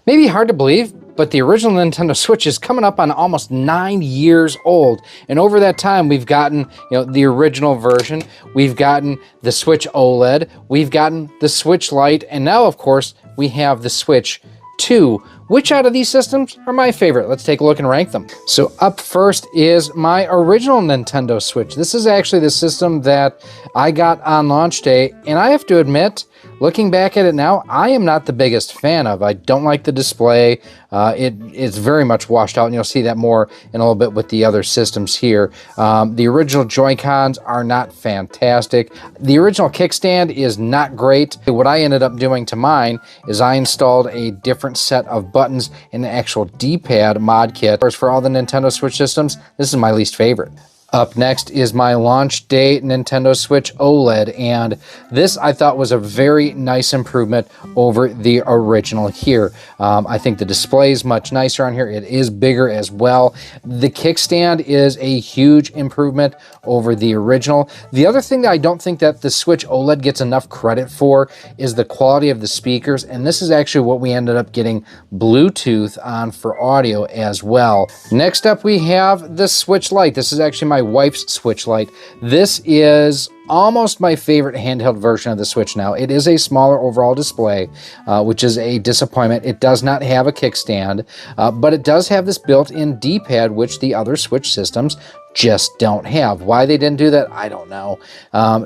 Maybe hard to believe, but the original Nintendo Switch is coming up on almost 9 years old. And over that time, we've gotten, the original version, we've gotten the Switch OLED, we've gotten the Switch Lite, and now, of course, we have the Switch 2. Which out of these systems are my favorite? Let's take a look and rank them. So up first is my original Nintendo Switch. This is actually the system that I got on launch day, and I have to admit, looking back at it now, I am not the biggest fan of. I don't like the display. It's very much washed out, and you'll see that more in a little bit with the other systems here. The original Joy-Cons are not fantastic. The original kickstand is not great. What I ended up doing to mine is I installed a different set of buttons in the actual D-pad mod kit. Whereas for all the Nintendo Switch systems, this is my least favorite. Up next is my launch day Nintendo Switch OLED, and this I thought was a very nice improvement over the original here. I think the display is much nicer on here. It is bigger as well. The kickstand is a huge improvement over the original. The other thing that I don't think that the Switch OLED gets enough credit for is the quality of the speakers, and this is actually what we ended up getting Bluetooth on for audio as well. Next up we have the Switch Lite. This is actually my wife's Switch Lite. This is almost my favorite handheld version of the Switch now. It is a smaller overall display, which is a disappointment. It does not have a kickstand, but it does have this built-in D-pad, which the other Switch systems just don't have. Why they didn't do that, I don't know.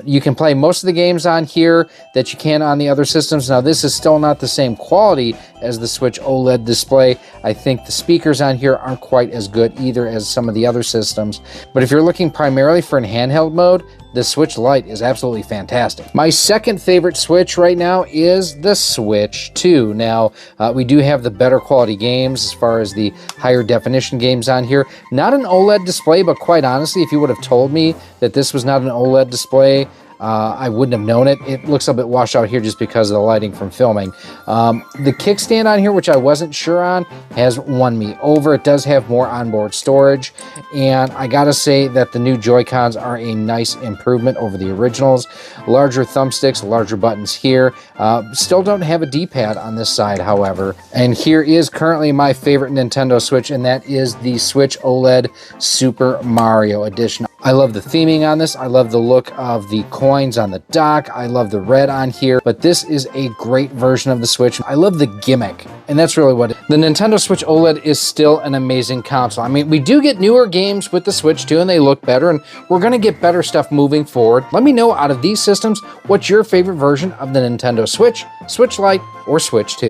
You can play most of the games on here that you can on the other systems. Now, this is still not the same quality as the Switch OLED display. I think the speakers on here aren't quite as good either as some of the other systems. But if you're looking primarily for an handheld mode, the Switch Lite is absolutely fantastic. My second favorite Switch right now is the Switch 2. Now, we do have the better quality games as far as the higher definition games on here. Not an OLED display, but quite honestly, if you would have told me that this was not an OLED display, I wouldn't have known it. It looks a bit washed out here just because of the lighting from filming. The kickstand on here, which I wasn't sure on, has won me over. It does have more onboard storage, and I gotta say that the new Joy-Cons are a nice improvement over the originals. Larger thumbsticks, larger buttons here. Still don't have a D-pad on this side, however. And here is currently my favorite Nintendo Switch, and that is the Switch OLED Super Mario Edition. I love the theming on this. I love the look of the coins on the dock. I love the red on here, but this is a great version of the Switch. I love the gimmick, and that's really what it is. The Nintendo Switch OLED is still an amazing console. I mean, we do get newer games with the Switch too, and they look better, and we're gonna get better stuff moving forward. Let me know out of these systems, what's your favorite version of the Nintendo Switch, Switch Lite, or Switch 2?